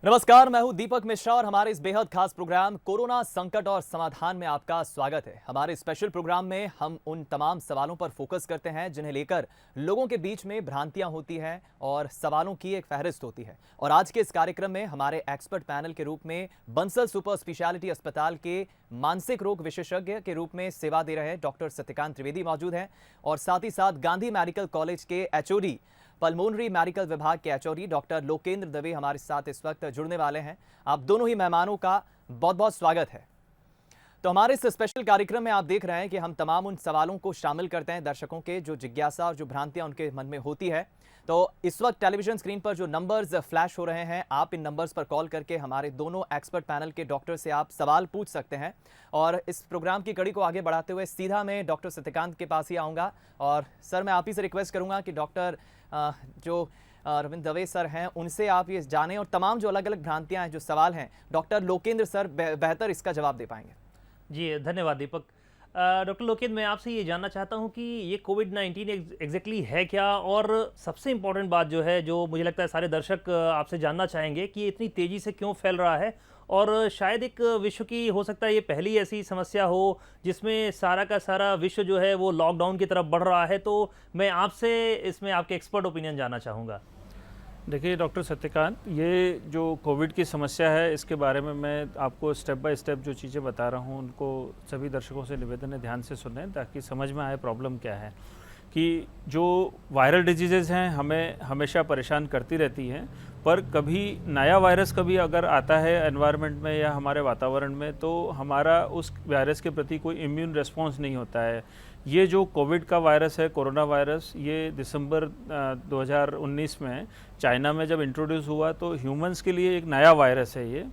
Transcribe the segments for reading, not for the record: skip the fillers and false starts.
नमस्कार, मैं हूं दीपक मिश्रा और हमारे इस बेहद खास प्रोग्राम कोरोना संकट और समाधान में आपका स्वागत है। हमारे स्पेशल प्रोग्राम में हम उन तमाम सवालों पर फोकस करते हैं जिन्हें लेकर लोगों के बीच में भ्रांतियां होती हैं और सवालों की एक फहरिस्त होती है। और आज के इस कार्यक्रम में हमारे एक्सपर्ट पैनल के रूप में बंसल सुपर स्पेशलिटी अस्पताल के मानसिक रोग विशेषज्ञ के रूप में सेवा दे रहे डॉक्टर सत्यकांत त्रिवेदी मौजूद हैं और साथ ही साथ गांधी मेडिकल कॉलेज के एचओडी पल्मोनरी मेडिकल विभाग के एचओडी डॉक्टर लोकेंद्र दवे हमारे साथ इस वक्त जुड़ने वाले हैं। आप दोनों ही मेहमानों का बहुत बहुत स्वागत है। तो हमारे इस स्पेशल कार्यक्रम में आप देख रहे हैं कि हम तमाम उन सवालों को शामिल करते हैं दर्शकों के जो जिज्ञासा और जो भ्रांतियां उनके मन में होती है। तो इस वक्त टेलीविजन स्क्रीन पर जो नंबर्स फ्लैश हो रहे हैं, आप इन नंबर्स पर कॉल करके हमारे दोनों एक्सपर्ट पैनल के डॉक्टर से आप सवाल पूछ सकते हैं। और इस प्रोग्राम की कड़ी को आगे बढ़ाते हुए सीधा मैं डॉक्टर सत्यकांत के पास ही आऊँगा। और सर, मैं आप ही से रिक्वेस्ट करूँगा कि डॉक्टर जो रविंद्र दवे सर हैं उनसे आप ये जानें और तमाम जो अलग अलग भ्रांतियां हैं, जो सवाल हैं, डॉक्टर लोकेंद्र सर बेहतर इसका जवाब दे पाएंगे। जी धन्यवाद दीपक। डॉक्टर लोकेंद्र, मैं आपसे ये जानना चाहता हूँ कि ये कोविड-19 एग्जैक्टली है क्या, और सबसे इम्पोर्टेंट बात जो है, जो मुझे लगता है सारे दर्शक आपसे जानना चाहेंगे कि ये इतनी तेज़ी से क्यों फैल रहा है, और शायद एक विश्व की हो सकता है ये पहली ऐसी समस्या हो जिसमें सारा का सारा विश्व जो है वो लॉकडाउन की तरफ बढ़ रहा है। तो मैं आपसे इसमें आपके एक्सपर्ट ओपिनियन जानना चाहूँगा। देखिए डॉक्टर सत्यकांत, ये जो कोविड की समस्या है इसके बारे में मैं आपको स्टेप बाय स्टेप जो चीज़ें बता रहा हूँ उनको सभी दर्शकों से निवेदन है ध्यान से सुनें ताकि समझ में आए प्रॉब्लम क्या है। कि जो वायरल डिजीज़ेज़ हैं हमें हमेशा परेशान करती रहती हैं, पर कभी नया वायरस कभी अगर आता है एनवायरनमेंट में या हमारे वातावरण में तो हमारा उस वायरस के प्रति कोई इम्यून रिस्पॉन्स नहीं होता है। ये जो कोविड का वायरस है, कोरोना वायरस, ये दिसंबर 2019 में चाइना में जब इंट्रोड्यूस हुआ तो ह्यूमंस के लिए एक नया वायरस है। ये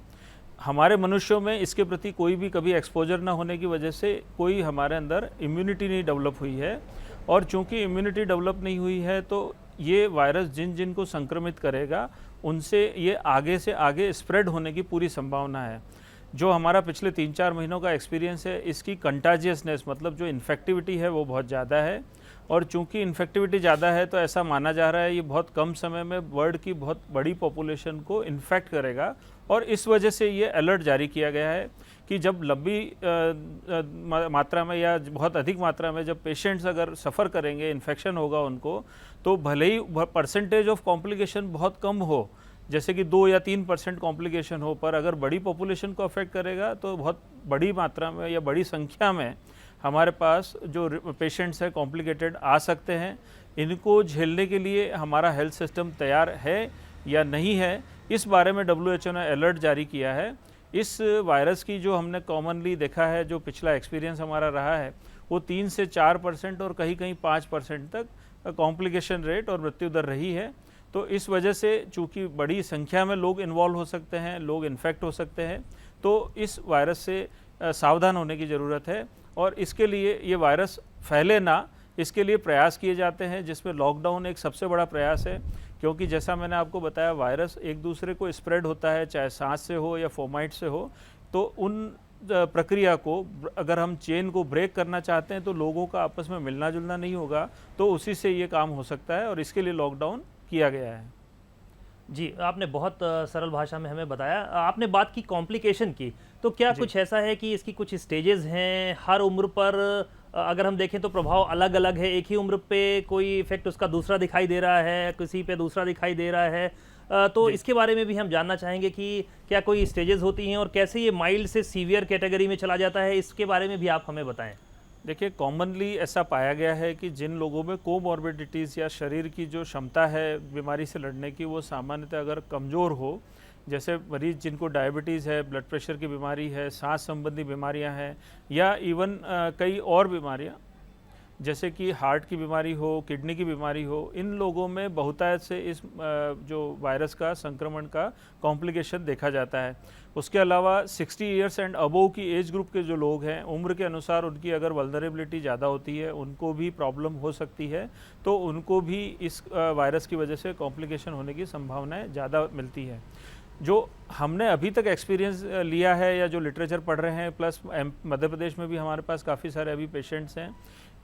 हमारे मनुष्यों में इसके प्रति कोई भी कभी एक्सपोजर ना होने की वजह से कोई हमारे अंदर इम्यूनिटी नहीं डेवलप हुई है, और चूंकि इम्यूनिटी डेवलप नहीं हुई है तो ये वायरस जिन जिन को संक्रमित करेगा उनसे ये आगे से आगे स्प्रेड होने की पूरी संभावना है। जो हमारा पिछले 3-4 महीनों का एक्सपीरियंस है, इसकी कंटाजियसनेस मतलब जो इन्फेक्टिविटी है वो बहुत ज़्यादा है, और चूंकि इन्फेक्टिविटी ज़्यादा है तो ऐसा माना जा रहा है ये बहुत कम समय में वर्ल्ड की बहुत बड़ी पॉपुलेशन को इन्फेक्ट करेगा। और इस वजह से ये अलर्ट जारी किया गया है कि जब लंबी मात्रा में या बहुत अधिक मात्रा में जब पेशेंट्स अगर सफ़र करेंगे, इन्फेक्शन होगा उनको, तो भले ही परसेंटेज ऑफ कॉम्प्लिकेशन बहुत कम हो, जैसे कि 2 या 3% कॉम्प्लिकेशन हो, पर अगर बड़ी पॉपुलेशन को अफेक्ट करेगा तो बहुत बड़ी मात्रा में या बड़ी संख्या में हमारे पास जो पेशेंट्स हैं कॉम्प्लिकेटेड आ सकते हैं। इनको झेलने के लिए हमारा हेल्थ सिस्टम तैयार है या नहीं है, इस बारे में WHO ने अलर्ट जारी किया है। इस वायरस की जो हमने कॉमनली देखा है, जो पिछला एक्सपीरियंस हमारा रहा है, वो 3 से 4% और कहीं कहीं 5% तक कॉम्प्लिकेशन रेट और मृत्यु दर रही है। तो इस वजह से चूँकि बड़ी संख्या में लोग इन्वॉल्व हो सकते हैं, लोग इन्फेक्ट हो सकते हैं, तो इस वायरस से सावधान होने की ज़रूरत है। और इसके लिए ये वायरस फैले ना, इसके लिए प्रयास किए जाते हैं, जिसमें लॉकडाउन एक सबसे बड़ा प्रयास है। क्योंकि जैसा मैंने आपको बताया, वायरस एक दूसरे को स्प्रेड होता है, चाहे सांस से हो या फोमाइट से हो। तो उन प्रक्रिया को अगर हम चेन को ब्रेक करना चाहते हैं तो लोगों का आपस में मिलना जुलना नहीं होगा, तो उसी से ये काम हो सकता है, और इसके लिए लॉकडाउन किया गया है। जी, आपने बहुत सरल भाषा में हमें बताया। आपने बात की कॉम्प्लिकेशन की, तो क्या कुछ ऐसा है कि इसकी कुछ स्टेजेस हैं? हर उम्र पर अगर हम देखें तो प्रभाव अलग अलग है। एक ही उम्र पे कोई इफेक्ट उसका दूसरा दिखाई दे रहा है, किसी पे दूसरा दिखाई दे रहा है। तो इसके बारे में भी हम जानना चाहेंगे कि क्या कोई स्टेजेस होती हैं और कैसे ये माइल्ड से सीवियर कैटेगरी में चला जाता है, इसके बारे में भी आप हमें बताएं। देखिए, कॉमनली ऐसा पाया गया है कि जिन लोगों में कोमॉर्बिडिटीज़ या शरीर की जो क्षमता है बीमारी से लड़ने की, वो सामान्यतः अगर कमज़ोर हो, जैसे मरीज़ जिनको डायबिटीज़ है, ब्लड प्रेशर की बीमारी है, सांस संबंधी बीमारियां हैं, या इवन कई और बीमारियां जैसे कि हार्ट की बीमारी हो, किडनी की बीमारी हो, इन लोगों में बहुतायत से इस जो वायरस का संक्रमण का कॉम्प्लिकेशन देखा जाता है। उसके अलावा 60 इयर्स एंड अबोव की एज ग्रुप के जो लोग हैं, उम्र के अनुसार उनकी अगर वल्नरेबिलिटी ज़्यादा होती है, उनको भी प्रॉब्लम हो सकती है, तो उनको भी इस वायरस की वजह से कॉम्प्लिकेशन होने की संभावनाएं ज़्यादा मिलती है। जो हमने अभी तक एक्सपीरियंस लिया है या जो लिटरेचर पढ़ रहे हैं, प्लस मध्य प्रदेश में भी हमारे पास काफ़ी सारे अभी पेशेंट्स हैं,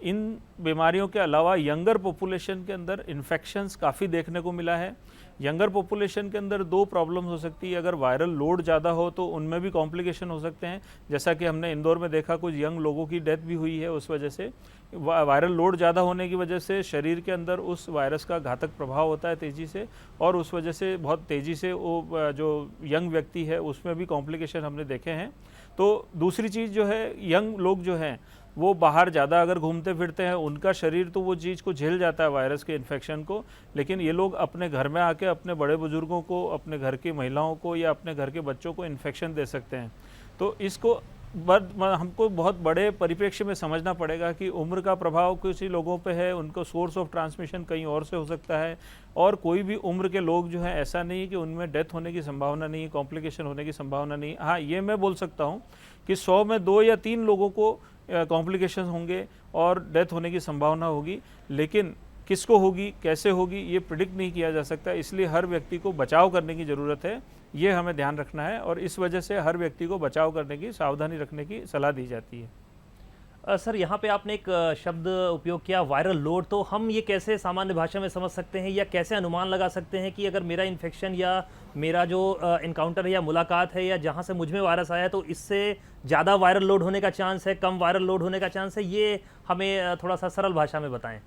इन बीमारियों के अलावा यंगर पॉपुलेशन के अंदर इन्फेक्शंस काफ़ी देखने को मिला है। यंगर पॉपुलेशन के अंदर दो प्रॉब्लम हो सकती है। अगर वायरल लोड ज़्यादा हो तो उनमें भी कॉम्प्लिकेशन हो सकते हैं, जैसा कि हमने इंदौर में देखा, कुछ यंग लोगों की डेथ भी हुई है उस वजह से। वायरल लोड ज़्यादा होने की वजह से शरीर के अंदर उस वायरस का घातक प्रभाव होता है तेज़ी से, और उस वजह से बहुत तेज़ी से वो जो यंग व्यक्ति है उसमें भी कॉम्प्लिकेशन हमने देखे हैं। तो दूसरी चीज़ जो है, यंग लोग जो हैं वो बाहर ज़्यादा अगर घूमते फिरते हैं, उनका शरीर तो वो चीज़ को झेल जाता है, वायरस के इन्फेक्शन को, लेकिन ये लोग अपने घर में आके अपने बड़े बुजुर्गों को, अपने घर की महिलाओं को या अपने घर के बच्चों को इन्फेक्शन दे सकते हैं। तो इसको हमको बहुत बड़े परिप्रेक्ष्य में समझना पड़ेगा कि उम्र का प्रभाव किसी लोगों पे है, उनको सोर्स ऑफ ट्रांसमिशन कहीं और से हो सकता है, और कोई भी उम्र के लोग जो हैं ऐसा नहीं है कि उनमें डेथ होने की संभावना नहीं है, कॉम्प्लिकेशन होने की संभावना नहीं है। हाँ, ये मैं बोल सकता हूँ कि 100 में 2 या 3 लोगों को कॉम्प्लिकेशन होंगे और डेथ होने की संभावना होगी, लेकिन किसको होगी, कैसे होगी, ये प्रिडिक्ट नहीं किया जा सकता। इसलिए हर व्यक्ति को बचाव करने की ज़रूरत है, ये हमें ध्यान रखना है, और इस वजह से हर व्यक्ति को बचाव करने की, सावधानी रखने की सलाह दी जाती है। सर, यहाँ पे आपने एक शब्द उपयोग किया, वायरल लोड। तो हम ये कैसे सामान्य भाषा में समझ सकते हैं या कैसे अनुमान लगा सकते हैं कि अगर मेरा इन्फेक्शन या मेरा जो इनकाउंटर है या मुलाकात है या जहाँ से मुझ में वायरस आया है, तो इससे ज़्यादा वायरल लोड होने का चांस है, कम वायरल लोड होने का चांस है? ये हमें थोड़ा सा सरल भाषा में बताएं।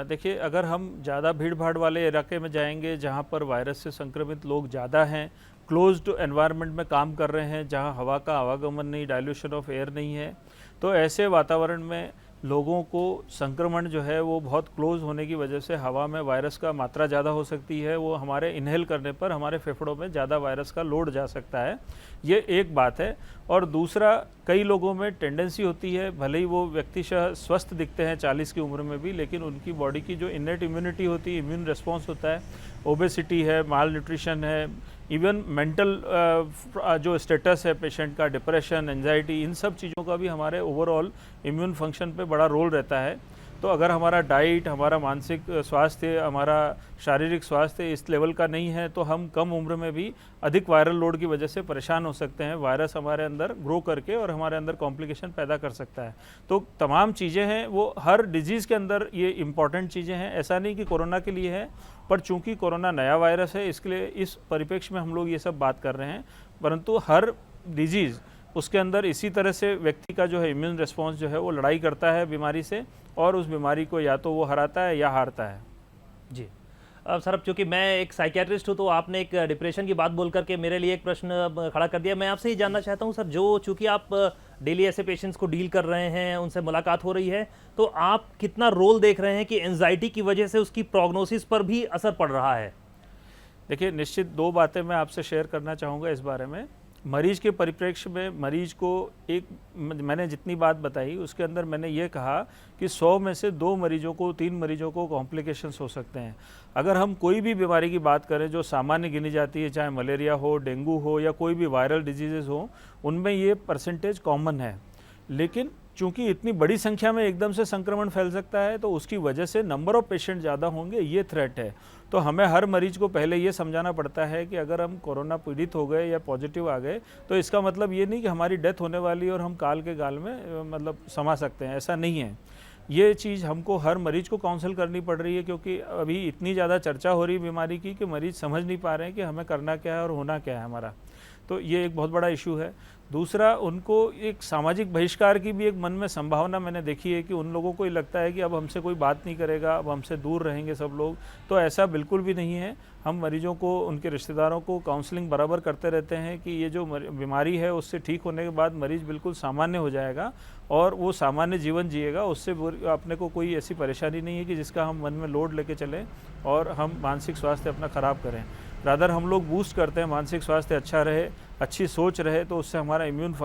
देखिए, अगर हम ज़्यादा भीड़ भाड़ वाले इलाके में जाएंगे जहाँ पर वायरस से संक्रमित लोग ज़्यादा हैं, क्लोज्ड एनवायरनमेंट में काम कर रहे हैं, जहाँ हवा का आवागमन नहीं, डाइल्यूशन ऑफ एयर नहीं है, तो ऐसे वातावरण में लोगों को संक्रमण जो है वो बहुत क्लोज होने की वजह से हवा में वायरस का मात्रा ज़्यादा हो सकती है। वो हमारे इनहेल करने पर हमारे फेफड़ों में ज़्यादा वायरस का लोड जा सकता है, ये एक बात है। और दूसरा, कई लोगों में टेंडेंसी होती है, भले ही वो व्यक्ति स्वस्थ दिखते हैं 40 की उम्र में भी, लेकिन उनकी बॉडी की जो इनेट इम्यूनिटी होती है, इम्यून रिस्पॉन्स होता है, ओबेसिटी है, माल न्यूट्रिशन है, इवन मेंटल जो स्टेटस है पेशेंट का, डिप्रेशन, एंजाइटी, इन सब चीज़ों का भी हमारे ओवरऑल इम्यून फंक्शन पे बड़ा रोल रहता है। तो अगर हमारा डाइट, हमारा मानसिक स्वास्थ्य, हमारा शारीरिक स्वास्थ्य इस लेवल का नहीं है, तो हम कम उम्र में भी अधिक वायरल लोड की वजह से परेशान हो सकते हैं। वायरस हमारे अंदर ग्रो करके और हमारे अंदर कॉम्प्लिकेशन पैदा कर सकता है। तो तमाम चीज़ें हैं, वो हर डिजीज़ के अंदर ये इंपॉर्टेंट चीज़ें हैं। ऐसा नहीं कि कोरोना के लिए है, पर चूंकि कोरोना नया वायरस है, इसके लिए इस परिप्रेक्ष्य में हम लोग ये सब बात कर रहे हैं। परंतु हर डिजीज़, उसके अंदर इसी तरह से व्यक्ति का जो है इम्यून रिस्पॉन्स जो है वो लड़ाई करता है बीमारी से, और उस बीमारी को या तो वो हराता है या हारता है। जी। अब सर, अब चूँकि मैं एक साइकियाट्रिस्ट हूँ, तो आपने एक डिप्रेशन की बात बोल करके मेरे लिए एक प्रश्न खड़ा कर दिया। मैं आपसे ये जानना चाहता हूँ सर, जो चूँकि आप डेली ऐसे पेशेंट्स को डील कर रहे हैं, उनसे मुलाकात हो रही है, तो आप कितना रोल देख रहे हैं कि एंजाइटी की वजह से उसकी प्रोग्नोसिस पर भी असर पड़ रहा है? देखिए, निश्चित 2 बातें मैं आपसे शेयर करना चाहूँगा इस बारे में। मरीज के परिप्रेक्ष्य में मरीज को मैंने जितनी बात बताई उसके अंदर मैंने ये कहा कि 100 में से 2 मरीजों को, 3 मरीजों को कॉम्प्लिकेशंस हो सकते हैं। अगर हम कोई भी बीमारी की बात करें जो सामान्य गिनी जाती है, चाहे मलेरिया हो, डेंगू हो या कोई भी वायरल डिजीज़ेज़ हो, उनमें ये परसेंटेज कॉमन है। लेकिन चूंकि इतनी बड़ी संख्या में एकदम से संक्रमण फैल सकता है, तो उसकी वजह से नंबर ऑफ पेशेंट ज़्यादा होंगे, ये थ्रेट है। तो हमें हर मरीज को पहले ये समझाना पड़ता है कि अगर हम कोरोना पीड़ित हो गए या पॉजिटिव आ गए, तो इसका मतलब ये नहीं कि हमारी डेथ होने वाली है और हम काल के गाल में मतलब समा सकते हैं, ऐसा नहीं है। ये चीज़ हमको हर मरीज को काउंसिल करनी पड़ रही है, क्योंकि अभी इतनी ज़्यादा चर्चा हो रही है बीमारी की कि मरीज समझ नहीं पा रहे हैं कि हमें करना क्या है और होना क्या है हमारा। तो ये एक बहुत बड़ा इशू है। दूसरा, उनको एक सामाजिक बहिष्कार की भी एक मन में संभावना मैंने देखी है कि उन लोगों को ये लगता है कि अब हमसे कोई बात नहीं करेगा, अब हमसे दूर रहेंगे सब लोग। तो ऐसा बिल्कुल भी नहीं है। हम मरीजों को, उनके रिश्तेदारों को काउंसलिंग बराबर करते रहते हैं कि ये जो बीमारी है उससे ठीक होने के बाद मरीज बिल्कुल सामान्य हो जाएगा और वो सामान्य जीवन जिएगा। उससे अपने को कोई ऐसी परेशानी नहीं है कि जिसका हम मन में लोड लेके चलें और हम मानसिक स्वास्थ्य अपना ख़राब करें। रादर हम लोग बूस्ट करते हैं मानसिक स्वास्थ्य अच्छा रहे, अच्छी सोच रहे, तो उससे हमारा इम्यून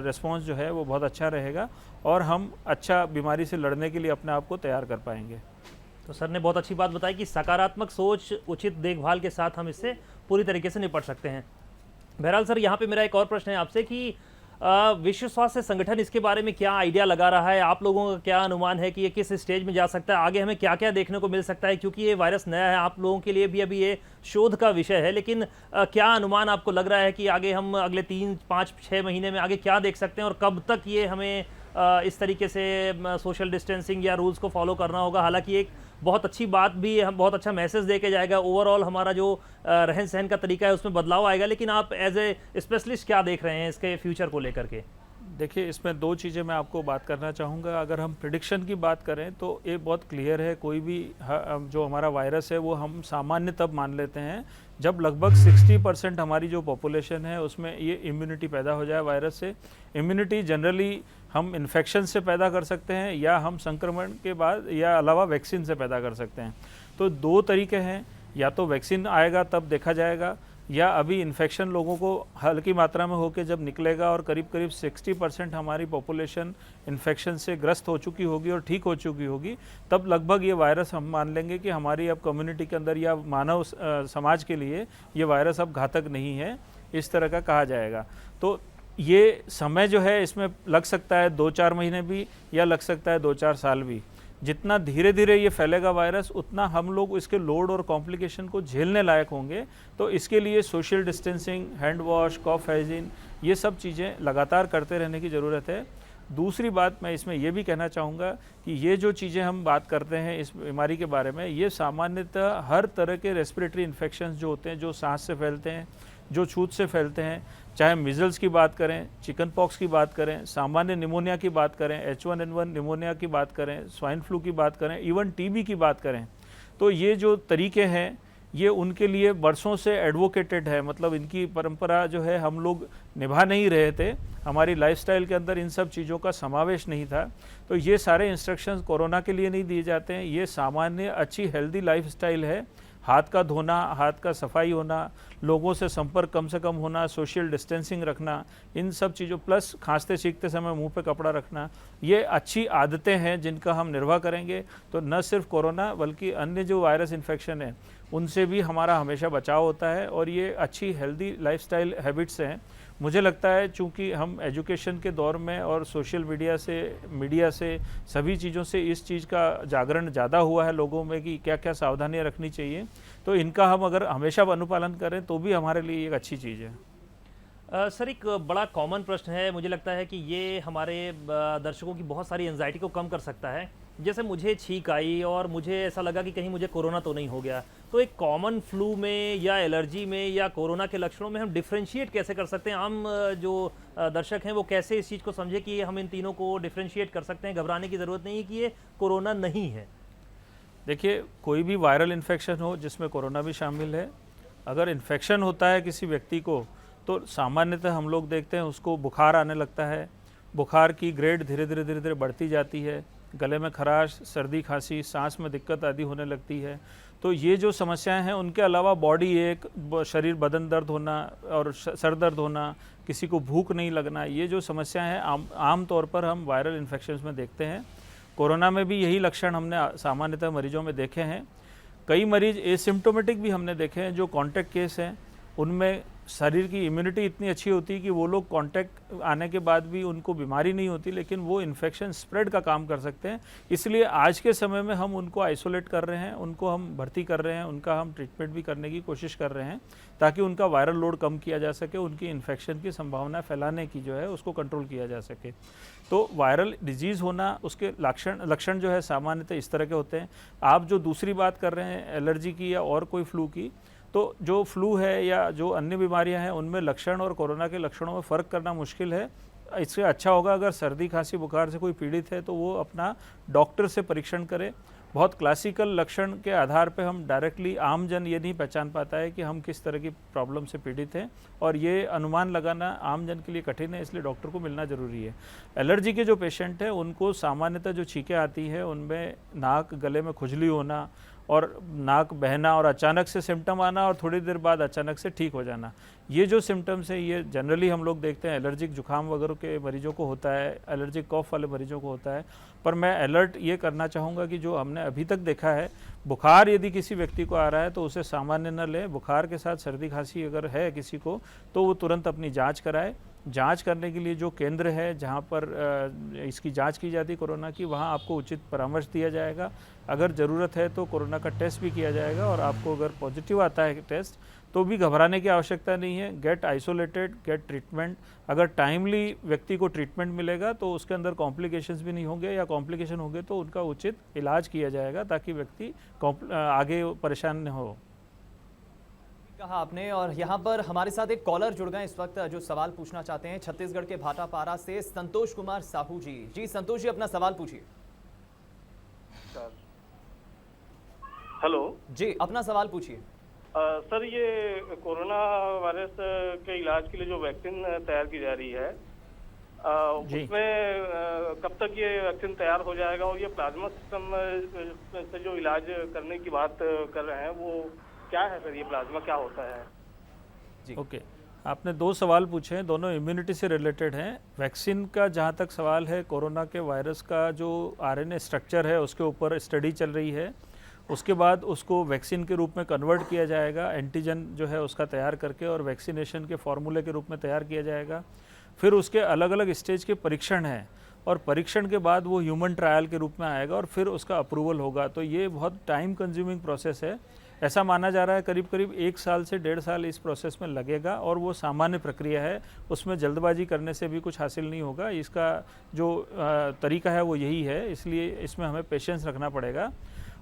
रिस्पॉन्स जो है वो बहुत अच्छा रहेगा और हम अच्छा बीमारी से लड़ने के लिए अपने आप को तैयार कर पाएंगे। तो सर ने बहुत अच्छी बात बताई कि सकारात्मक सोच, उचित देखभाल के साथ हम इससे पूरी तरीके से निपट सकते हैं। बहरहाल सर, यहाँ पे मेरा एक और प्रश्न है आपसे कि विश्व स्वास्थ्य संगठन इसके बारे में क्या आइडिया लगा रहा है? आप लोगों का क्या अनुमान है कि ये किस स्टेज में जा सकता है? आगे हमें क्या क्या देखने को मिल सकता है? क्योंकि ये वायरस नया है, आप लोगों के लिए भी अभी ये शोध का विषय है, लेकिन क्या अनुमान आपको लग रहा है कि आगे हम अगले 3, 5, 6 महीने में आगे क्या देख सकते हैं और कब तक ये हमें इस तरीके से सोशल डिस्टेंसिंग या रूल्स को फॉलो करना होगा? हालांकि एक बहुत अच्छी बात भी है, हम बहुत अच्छा मैसेज दे के जाएगा, ओवरऑल हमारा जो रहन सहन का तरीका है उसमें बदलाव आएगा। लेकिन आप एज ए स्पेशलिस्ट क्या देख रहे हैं इसके फ्यूचर को लेकर के? देखिए, इसमें दो चीज़ें मैं आपको बात करना चाहूँगा। अगर हम प्रिडिक्शन की बात करें तो ये बहुत क्लियर है, कोई भी जो हमारा वायरस है वो हम सामान्य तब मान लेते हैं जब लगभग 60% हमारी जो पॉपुलेशन है उसमें ये इम्यूनिटी पैदा हो जाए वायरस से। इम्यूनिटी जनरली हम इन्फेक्शन से पैदा कर सकते हैं या हम संक्रमण के बाद या अलावा वैक्सीन से पैदा कर सकते हैं। तो दो तरीके हैं, या तो वैक्सीन आएगा तब देखा जाएगा, या अभी इन्फेक्शन लोगों को हल्की मात्रा में होकर जब निकलेगा और करीब करीब 60% हमारी पॉपुलेशन इन्फेक्शन से ग्रस्त हो चुकी होगी और ठीक हो चुकी होगी, तब लगभग ये वायरस हम मान लेंगे कि हमारी अब कम्युनिटी के अंदर या मानव समाज के लिए ये वायरस अब घातक नहीं है, इस तरह का कहा जाएगा। तो ये समय जो है इसमें लग सकता है 2-4 महीने भी, या लग सकता है 2-4 साल भी। जितना धीरे धीरे ये फैलेगा वायरस, उतना हम लोग इसके लोड और कॉम्प्लिकेशन को झेलने लायक होंगे। तो इसके लिए सोशल डिस्टेंसिंग, हैंड वॉश, कॉफ हाइजीन, ये सब चीज़ें लगातार करते रहने की ज़रूरत है। दूसरी बात मैं इसमें ये भी कहना चाहूँगा कि ये जो चीज़ें हम बात करते हैं इस बीमारी के बारे में, ये सामान्यतः हर तरह के रेस्पिरेटरी इन्फेक्शंस जो होते हैं, जो सांस से फैलते हैं, जो छूत से फैलते हैं, चाहे मिजल्स की बात करें, चिकन पॉक्स की बात करें, सामान्य निमोनिया की बात करें, H1N1 निमोनिया की बात करें, स्वाइन फ्लू की बात करें, इवन टीबी की बात करें, तो ये जो तरीके हैं ये उनके लिए बरसों से एडवोकेटेड है। मतलब इनकी परंपरा जो है हम लोग निभा नहीं रहे थे, हमारी लाइफस्टाइल के अंदर इन सब चीज़ों का समावेश नहीं था। तो ये सारे इंस्ट्रक्शंस कोरोना के लिए नहीं दिए जाते हैं, ये सामान्य अच्छी हेल्दी लाइफस्टाइल है। हाथ का धोना, हाथ का सफाई होना, लोगों से संपर्क कम से कम होना, सोशल डिस्टेंसिंग रखना, इन सब चीज़ों प्लस खांसते छींकते समय मुंह पे कपड़ा रखना, ये अच्छी आदतें हैं जिनका हम निर्वाह करेंगे तो न सिर्फ कोरोना बल्कि अन्य जो वायरस इन्फेक्शन है उनसे भी हमारा हमेशा बचाव होता है। और ये अच्छी हेल्दी लाइफस्टाइल हैबिट्स हैं। मुझे लगता है चूँकि हम एजुकेशन के दौर में और सोशल मीडिया से सभी चीज़ों से इस चीज़ का जागरण ज़्यादा हुआ है लोगों में कि क्या क्या सावधानियाँ रखनी चाहिए, तो इनका हम अगर हमेशा अनुपालन करें तो भी हमारे लिए एक अच्छी चीज़ है। सर, एक बड़ा कॉमन प्रश्न है, मुझे लगता है कि ये हमारे दर्शकों की बहुत सारी एंजाइटी को कम कर सकता है। जैसे मुझे छींक आई और मुझे ऐसा लगा कि कहीं मुझे कोरोना तो नहीं हो गया, तो एक कॉमन फ्लू में या एलर्जी में या कोरोना के लक्षणों में हम डिफरेंशिएट कैसे कर सकते हैं? आम जो दर्शक हैं वो कैसे इस चीज़ को समझे कि हम इन तीनों को डिफरेंशिएट कर सकते हैं? घबराने की ज़रूरत नहीं है कि ये कोरोना नहीं है। देखिए, कोई भी वायरल इन्फेक्शन हो जिसमें कोरोना भी शामिल है, अगर इन्फेक्शन होता है किसी व्यक्ति को तो सामान्यतः हम लोग देखते हैं उसको बुखार आने लगता है। बुखार की ग्रेड धीरे धीरे बढ़ती जाती है, गले में खराश, सर्दी खांसी, सांस में दिक्कत आदि होने लगती है। तो ये जो समस्याएं हैं उनके अलावा बॉडी एक, शरीर बदन दर्द होना और सर दर्द होना, किसी को भूख नहीं लगना, ये जो समस्याएं हैं आम तौर पर हम वायरल इन्फेक्शंस में देखते हैं। कोरोना में भी यही लक्षण हमने सामान्यतः मरीजों में देखे हैं। कई मरीज एसिम्प्टोमेटिक भी हमने देखे हैं, जो कॉन्टैक्ट केस हैं उनमें शरीर की इम्यूनिटी इतनी अच्छी होती है कि वो लोग कांटेक्ट आने के बाद भी उनको बीमारी नहीं होती, लेकिन वो इन्फेक्शन स्प्रेड का काम कर सकते हैं। इसलिए आज के समय में हम उनको आइसोलेट कर रहे हैं, उनको हम भर्ती कर रहे हैं, उनका हम ट्रीटमेंट भी करने की कोशिश कर रहे हैं ताकि उनका वायरल लोड कम किया जा सके, उनकी इन्फेक्शन की संभावना फैलाने की जो है उसको कंट्रोल किया जा सके। तो वायरल डिजीज़ होना, उसके लक्षण जो है सामान्यतः इस तरह के होते हैं। आप जो दूसरी बात कर रहे हैं एलर्जी की या और कोई फ्लू की, तो जो फ्लू है या जो अन्य बीमारियां हैं उनमें लक्षण और कोरोना के लक्षणों में फ़र्क करना मुश्किल है। इससे अच्छा होगा अगर सर्दी खांसी बुखार से कोई पीड़ित है तो वो अपना डॉक्टर से परीक्षण करे। बहुत क्लासिकल लक्षण के आधार पे हम डायरेक्टली आम जन ये नहीं पहचान पाता है कि हम किस तरह की प्रॉब्लम से पीड़ित हैं, और ये अनुमान लगाना आम जन के लिए कठिन है, इसलिए डॉक्टर को मिलना ज़रूरी है। एलर्जी के जो पेशेंट हैं उनको सामान्यतः जो छींकें आती हैं उनमें नाक गले में खुजली होना और नाक बहना और अचानक से सिम्टम आना और थोड़ी देर बाद अचानक से ठीक हो जाना, ये जो सिम्टम्स हैं ये जनरली हम लोग देखते हैं एलर्जिक जुकाम वगैरह के मरीजों को होता है, एलर्जिक कॉफ वाले मरीजों को होता है। पर मैं अलर्ट ये करना चाहूँगा कि जो हमने अभी तक देखा है, बुखार यदि किसी व्यक्ति को आ रहा है तो उसे सामान्य न लें। बुखार के साथ सर्दी खांसी अगर है किसी को तो वो तुरंत अपनी जाँच कराए। जांच करने के लिए जो केंद्र है जहां पर इसकी जांच की जाती है कोरोना की, वहां आपको उचित परामर्श दिया जाएगा। अगर ज़रूरत है तो कोरोना का टेस्ट भी किया जाएगा, और आपको अगर पॉजिटिव आता है टेस्ट तो भी घबराने की आवश्यकता नहीं है। Get isolated, get treatment. अगर टाइमली व्यक्ति को ट्रीटमेंट मिलेगा तो उसके अंदर कॉम्प्लिकेशंस भी नहीं होंगे, या कॉम्प्लिकेशन होंगे तो उनका उचित इलाज किया जाएगा ताकि व्यक्ति आगे परेशान न हो। कहा आपने। और यहाँ पर हमारे साथ एक कॉलर जुड़ गए इस वक्त जो सवाल पूछना चाहते हैं। छत्तीसगढ़ के भाटापारा से संतोष कुमार साहू जी। जी संतोष जी, अपना सवाल पूछिए। हेलो जी, अपना सवाल पूछिए। सर, ये कोरोना वायरस के इलाज के लिए जो वैक्सीन तैयार की जा रही है, उसमें कब तक ये वैक्सीन तैयार हो जाएगा, और ये प्लाज्मा सिस्टम से जो इलाज करने की बात कर रहे हैं वो क्या है सर? ये प्लाज्मा क्या होता है? जी ओके, आपने 2 सवाल पूछे हैं, दोनों इम्यूनिटी से रिलेटेड हैं। वैक्सीन का जहाँ तक सवाल है, कोरोना के वायरस का जो आरएनए स्ट्रक्चर है उसके ऊपर स्टडी चल रही है। उसके बाद उसको वैक्सीन के रूप में कन्वर्ट किया जाएगा, एंटीजन जो है उसका तैयार करके, और वैक्सीनेशन के फॉर्मूले के रूप में तैयार किया जाएगा। फिर उसके अलग अलग स्टेज के परीक्षण हैं, और परीक्षण के बाद वो ह्यूमन ट्रायल के रूप में आएगा और फिर उसका अप्रूवल होगा। तो ये बहुत टाइम कंज्यूमिंग प्रोसेस है। ऐसा माना जा रहा है करीब करीब 1 साल से 1.5 साल इस प्रोसेस में लगेगा, और वो सामान्य प्रक्रिया है, उसमें जल्दबाजी करने से भी कुछ हासिल नहीं होगा। इसका जो तरीका है वो यही है, इसलिए इसमें हमें पेशेंस रखना पड़ेगा।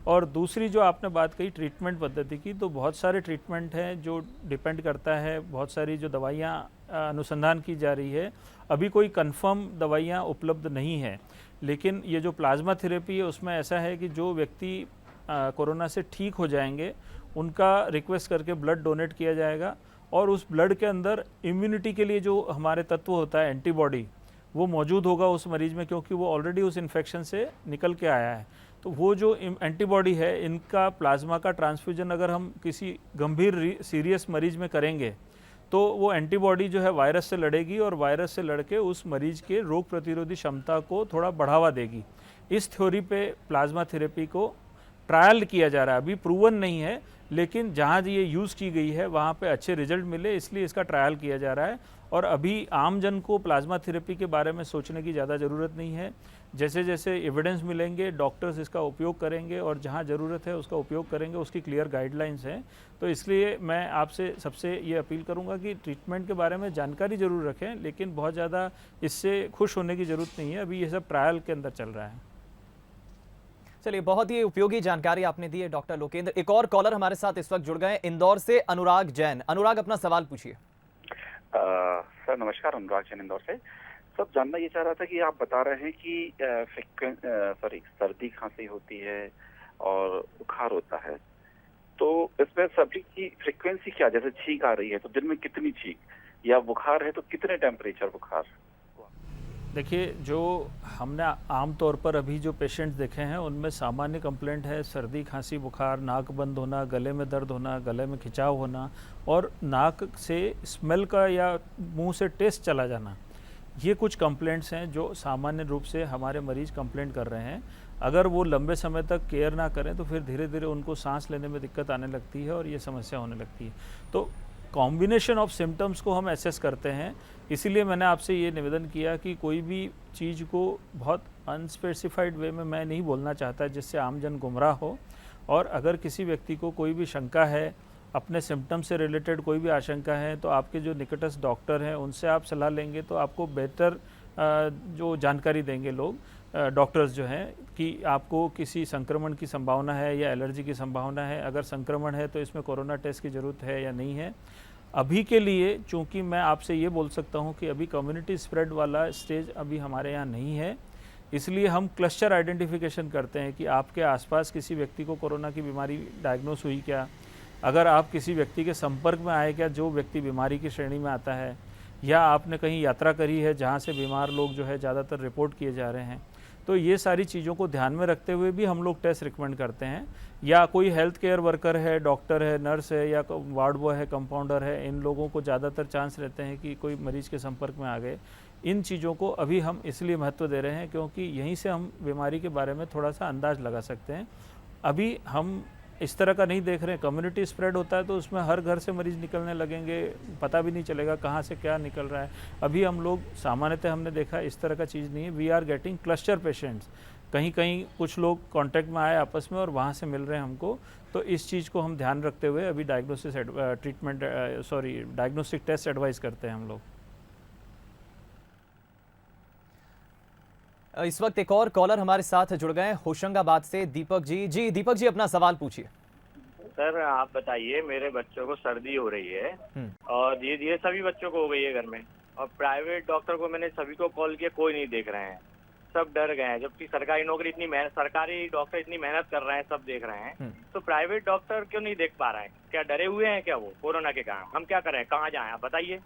और दूसरी जो आपने बात कही ट्रीटमेंट पद्धति की, तो बहुत सारे ट्रीटमेंट हैं जो डिपेंड करता है, बहुत सारी जो दवाइयाँ अनुसंधान की जा रही है। अभी कोई कंफर्म दवाइयाँ उपलब्ध नहीं है, लेकिन ये जो प्लाज्मा थेरेपी है उसमें ऐसा है कि जो व्यक्ति कोरोना से ठीक हो जाएंगे उनका रिक्वेस्ट करके ब्लड डोनेट किया जाएगा, और उस ब्लड के अंदर इम्यूनिटी के लिए जो हमारे तत्व होता है एंटीबॉडी, वो मौजूद होगा उस मरीज में, क्योंकि वो ऑलरेडी उस इन्फेक्शन से निकल के आया है। तो वो जो एंटीबॉडी है, इनका प्लाज्मा का ट्रांसफ्यूजन अगर हम किसी गंभीर सीरियस मरीज में करेंगे तो वो एंटीबॉडी जो है वायरस से लड़ेगी, और वायरस से लड़के उस मरीज के रोग प्रतिरोधी क्षमता को थोड़ा बढ़ावा देगी। इस थ्योरी पे प्लाज्मा थेरेपी को ट्रायल किया जा रहा है, अभी प्रूवन नहीं है, लेकिन जहाँ ये यूज़ की गई है वहाँ पे अच्छे रिजल्ट मिले, इसलिए इसका ट्रायल किया जा रहा है। और अभी आम जन को प्लाज्मा थेरेपी के बारे में सोचने की ज़्यादा ज़रूरत नहीं है। जैसे जैसे एविडेंस मिलेंगे डॉक्टर्स इसका उपयोग करेंगे, और जहाँ ज़रूरत है उसका उपयोग करेंगे, उसकी क्लियर गाइडलाइंस हैं। तो इसलिए मैं आपसे सबसे ये अपील करूँगा कि ट्रीटमेंट के बारे में जानकारी ज़रूर रखें, लेकिन बहुत ज़्यादा इससे खुश होने की ज़रूरत नहीं है। अभी ये सब ट्रायल के अंदर चल रहा है। चलिए, बहुत ही उपयोगी जानकारी आपने दी है डॉक्टर लोकेंद्र। एक और कॉलर हमारे साथ इस वक्त जुड़ गए इंदौर से, अनुराग जैन। अनुराग, अपना सवाल पूछिए। सर नमस्कार, अनुराग जैन इंदौर से। सर जानना ये चाह रहा था कि आप बता रहे हैं कि सर्दी खांसी होती है और बुखार होता है, तो इसमें सभी की फ्रीक्वेंसी क्या? जैसे छींक आ रही है तो दिन में कितनी छींक, या बुखार है तो कितने टेम्परेचर बुखार? देखिए, जो हमने आमतौर पर अभी जो पेशेंट्स देखे हैं उनमें सामान्य कंप्लेंट है सर्दी, खांसी, बुखार, नाक बंद होना, गले में दर्द होना, गले में खिंचाव होना, और नाक से स्मेल का या मुंह से टेस्ट चला जाना। ये कुछ कंप्लेंट्स हैं जो सामान्य रूप से हमारे मरीज कंप्लेंट कर रहे हैं। अगर वो लंबे समय तक केयर ना करें तो फिर धीरे धीरे उनको सांस लेने में दिक्कत आने लगती है और ये समस्या होने लगती है। तो कॉम्बिनेशन ऑफ सिम्टम्स को हम एसेस करते हैं, इसीलिए मैंने आपसे ये निवेदन किया कि कोई भी चीज़ को बहुत अनस्पेसिफाइड वे में मैं नहीं बोलना चाहता जिससे आमजन गुमराह हो। और अगर किसी व्यक्ति को कोई भी शंका है, अपने सिम्टम से रिलेटेड कोई भी आशंका है, तो आपके जो निकटस्थ डॉक्टर हैं उनसे आप सलाह लेंगे तो आपको बेहतर जो जानकारी देंगे लोग, डॉक्टर्स जो हैं, कि आपको किसी संक्रमण की संभावना है या एलर्जी की संभावना है। अगर संक्रमण है तो इसमें कोरोना टेस्ट की ज़रूरत है या नहीं है। अभी के लिए चूँकि मैं आपसे ये बोल सकता हूँ कि अभी कम्युनिटी स्प्रेड वाला स्टेज अभी हमारे यहाँ नहीं है, इसलिए हम क्लस्टर आइडेंटिफिकेशन करते हैं कि आपके आसपास किसी व्यक्ति को कोरोना की बीमारी डायग्नोस हुई क्या, अगर आप किसी व्यक्ति के संपर्क में आए क्या जो व्यक्ति बीमारी की श्रेणी में आता है, या आपने कहीं यात्रा करी है जहाँ से बीमार लोग जो है ज़्यादातर रिपोर्ट किए जा रहे हैं। तो ये सारी चीज़ों को ध्यान में रखते हुए भी हम लोग टेस्ट रिकमेंड करते हैं। या कोई हेल्थ केयर वर्कर है, डॉक्टर है, नर्स है, या वार्ड बॉय है, कंपाउंडर है, इन लोगों को ज़्यादातर चांस रहते हैं कि कोई मरीज़ के संपर्क में आ गए। इन चीज़ों को अभी हम इसलिए महत्व दे रहे हैं क्योंकि यहीं से हम बीमारी के बारे में थोड़ा सा अंदाज़ लगा सकते हैं। अभी हम इस तरह का नहीं देख रहे हैं। कम्युनिटी स्प्रेड होता है तो उसमें हर घर से मरीज़ निकलने लगेंगे, पता भी नहीं चलेगा कहाँ से क्या निकल रहा है। अभी हम लोग सामान्यतः हमने देखा इस तरह का चीज़ नहीं है। We are getting cluster patients, कहीं कहीं कुछ लोग कांटेक्ट में आए आपस में और वहाँ से मिल रहे हैं हमको। तो इस चीज़ को हम ध्यान रखते हुए अभी डायग्नोस्टिक टेस्ट एडवाइस करते हैं हम लोग। इस वक्त एक और कॉलर हमारे साथ जुड़ गए हैं होशंगाबाद से, दीपक जी। जी दीपक जी, अपना सवाल पूछिए। सर आप बताइए, मेरे बच्चों को सर्दी हो रही है और धीरे धीरे सभी बच्चों को हो गई है घर में, और प्राइवेट डॉक्टर को मैंने सभी को कॉल किया, कोई नहीं देख रहे हैं, सब डर गए हैं। जबकि सरकारी नौकरी सरकारी डॉक्टर इतनी मेहनत कर रहे हैं, सब देख रहे हैं, तो प्राइवेट डॉक्टर क्यों नहीं देख पा रहे हैं? क्या डरे हुए हैं क्या वो कोरोना के कारण? हम क्या करें, कहाँ जाएं, आप बताइए।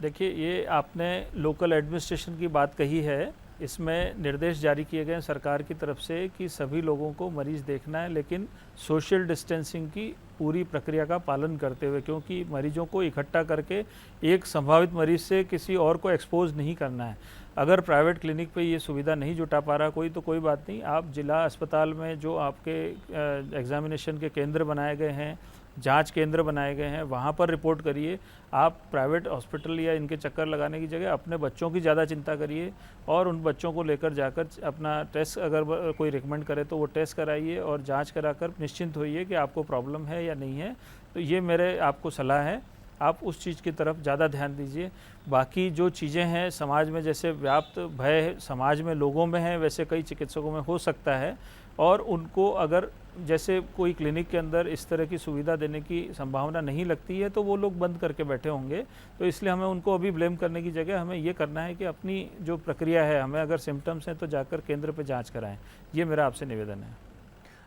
देखिए, ये आपने लोकल एडमिनिस्ट्रेशन की बात कही है। इसमें निर्देश जारी किए गए हैं सरकार की तरफ से कि सभी लोगों को मरीज देखना है, लेकिन सोशल डिस्टेंसिंग की पूरी प्रक्रिया का पालन करते हुए, क्योंकि मरीजों को इकट्ठा करके एक संभावित मरीज से किसी और को एक्सपोज नहीं करना है। अगर प्राइवेट क्लिनिक पे ये सुविधा नहीं जुटा पा रहा कोई, तो कोई बात नहीं, आप जिला अस्पताल में जो आपके एग्जामिनेशन के केंद्र बनाए गए हैं, जांच केंद्र बनाए गए हैं, वहाँ पर रिपोर्ट करिए। आप प्राइवेट हॉस्पिटल या इनके चक्कर लगाने की जगह अपने बच्चों की ज़्यादा चिंता करिए और उन बच्चों को लेकर जाकर अपना टेस्ट, अगर कोई रिकमेंड करे तो वो टेस्ट कराइए और जांच कराकर निश्चिंत होइए कि आपको प्रॉब्लम है या नहीं है। तो ये मेरे आपको सलाह है, आप उस चीज़ की तरफ ज़्यादा ध्यान दीजिए। बाकी जो चीज़ें हैं समाज में, जैसे व्याप्त भय समाज में लोगों में है, वैसे कई चिकित्सकों में हो सकता है, और उनको अगर जैसे कोई क्लिनिक के अंदर इस तरह की सुविधा देने की संभावना नहीं लगती है तो वो लोग बंद करके बैठे होंगे। तो इसलिए हमें उनको अभी ब्लेम करने की जगह हमें ये करना है कि अपनी जो प्रक्रिया है, हमें अगर सिम्टम्स हैं तो जाकर केंद्र पे जांच कराएं। ये मेरा आपसे निवेदन है।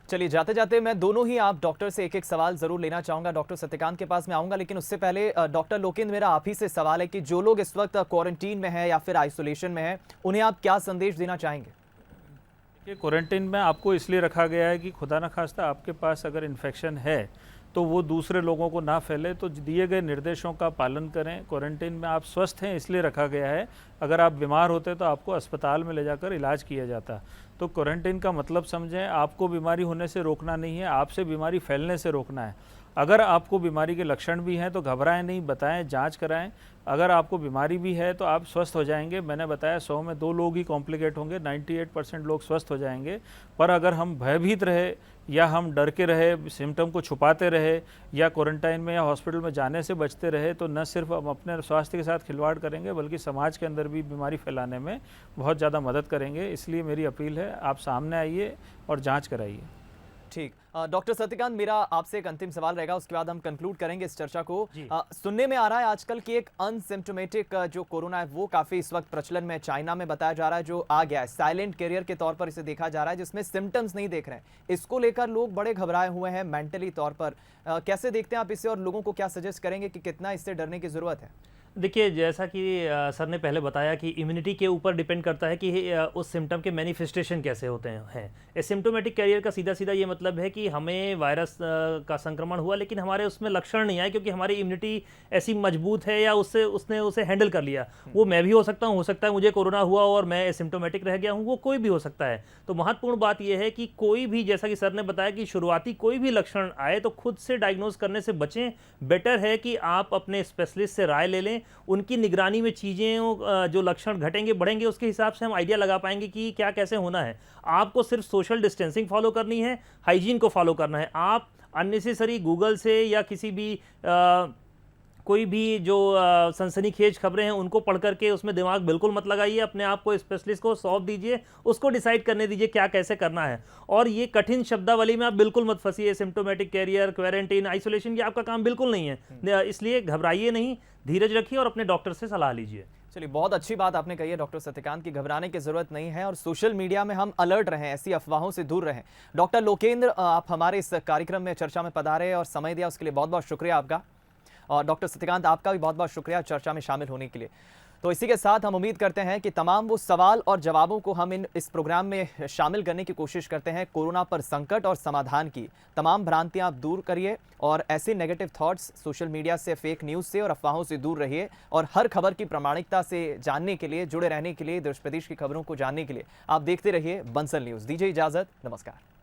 चलिए, जाते जाते मैं दोनों ही आप डॉक्टर से एक एक सवाल जरूर लेना चाहूंगा। डॉक्टर सत्यकांत के पास मैं आऊंगा, लेकिन उससे पहले डॉक्टर लोकेंद्र, मेरा आप ही से सवाल है कि जो लोग इस वक्त क्वारंटीन में है या फिर आइसोलेशन में है, उन्हें आप क्या संदेश देना चाहेंगे? क्वारंटीन में आपको इसलिए रखा गया है कि खुदा न खास्ता आपके पास अगर इन्फेक्शन है तो वो दूसरे लोगों को ना फैले, तो दिए गए निर्देशों का पालन करें। क्वारंटीन में आप स्वस्थ हैं इसलिए रखा गया है, अगर आप बीमार होते तो आपको अस्पताल में ले जाकर इलाज किया जाता। तो क्वारंटीन का मतलब समझें, आपको बीमारी होने से रोकना नहीं है, आपसे बीमारी फैलने से रोकना है। अगर आपको बीमारी के लक्षण भी हैं तो घबराएं नहीं, बताएं, जांच कराएं। अगर आपको बीमारी भी है तो आप स्वस्थ हो जाएंगे। मैंने बताया 100 में 2 लोग ही कॉम्प्लिकेट होंगे, 98% लोग स्वस्थ हो जाएंगे। पर अगर हम भयभीत रहे या हम डर के रहे, सिम्टम को छुपाते रहे या क्वारंटाइन में या हॉस्पिटल में जाने से बचते रहे, तो न सिर्फ हम अपने स्वास्थ्य के साथ खिलवाड़ करेंगे बल्कि समाज के अंदर भी बीमारी फैलाने में बहुत ज़्यादा मदद करेंगे। इसलिए मेरी अपील है, आप सामने आइए और जाँच कराइए। ठीक, डॉक्टर सत्यकांत, मेरा आपसे एक अंतिम सवाल रहेगा, उसके बाद हम कंक्लूड करेंगे इस चर्चा को। सुनने में आ रहा है आजकल की एक अनसिम्टोमेटिक जो कोरोना है वो काफी इस वक्त प्रचलन में, चाइना में बताया जा रहा है, जो आ गया है साइलेंट कैरियर के तौर पर इसे देखा जा रहा है, जिसमें सिम्टम्स नहीं देख रहे हैं। इसको लेकर लोग बड़े घबराए हुए हैं मेंटली तौर पर। कैसे देखते हैं आप इसे और लोगों को क्या सजेस्ट करेंगे कि कितना इससे डरने की जरूरत है? देखिए, जैसा कि सर ने पहले बताया कि इम्यूनिटी के ऊपर डिपेंड करता है कि उस सिम्टम के मैनिफेस्टेशन कैसे होते हैं। एसिम्प्टोमेटिक कैरियर का सीधा सीधा ये मतलब है कि हमें वायरस का संक्रमण हुआ लेकिन हमारे उसमें लक्षण नहीं आए, क्योंकि हमारी इम्यूनिटी ऐसी मजबूत है या उसने उसे हैंडल कर लिया। वो मैं भी हो सकता हूँ, हो सकता है मुझे कोरोना हुआ और मैं एसिम्प्टोमेटिक रह गया हूँ, वो कोई भी हो सकता है। तो महत्वपूर्ण बात यह है कि कोई भी, जैसा कि सर ने बताया कि शुरुआती कोई भी लक्षण आए तो खुद से डायग्नोज करने से बचें। बेटर है कि आप अपने स्पेशलिस्ट से राय ले लें, उनकी निगरानी में चीज़ें जो लक्षण घटेंगे बढ़ेंगे उसके हिसाब से हम आइडिया लगा पाएंगे कि क्या कैसे होना है। आपको सिर्फ सोशल डिस्टेंसिंग फॉलो करनी है, हाइजीन को फॉलो करना है। आप अननेसेसरी गूगल से या किसी भी कोई भी जो सनसनीखेज खबरें हैं उनको पढ़ करके उसमें दिमाग बिल्कुल मत लगाइए। अपने आप को स्पेशलिस्ट को सौंप दीजिए, उसको डिसाइड करने दीजिए क्या कैसे करना है। और ये कठिन शब्दावली में आप बिल्कुल मत फंसिए। सिम्प्टोमेटिक कैरियर, क्वारंटीन, आइसोलेशन, ये आपका काम बिल्कुल नहीं है। इसलिए घबराइए नहीं, धीरज रखिए और अपने डॉक्टर से सलाह लीजिए। चलिए, बहुत अच्छी बात आपने कही है डॉक्टर सत्यकांत की, घबराने की जरूरत नहीं है और सोशल मीडिया में हम अलर्ट रहें, ऐसी अफवाहों से दूर रहें। डॉक्टर लोकेंद्र, आप हमारे इस कार्यक्रम में चर्चा में पधारे और समय दिया, उसके लिए बहुत बहुत शुक्रिया आपका। और डॉक्टर सत्यकांत, आपका भी बहुत बहुत शुक्रिया चर्चा में शामिल होने के लिए। तो इसी के साथ हम उम्मीद करते हैं कि तमाम वो सवाल और जवाबों को हम इस प्रोग्राम में शामिल करने की कोशिश करते हैं। कोरोना पर संकट और समाधान की तमाम भ्रांतियां आप दूर करिए और ऐसे नेगेटिव थॉट्स, सोशल मीडिया से, फेक न्यूज़ से और अफवाहों से दूर रहिए। और हर खबर की प्रामाणिकता से जानने के लिए, जुड़े रहने के लिए, देश प्रदेश की खबरों को जानने के लिए आप देखते रहिए बंसल न्यूज़। दीजिए इजाज़त, नमस्कार।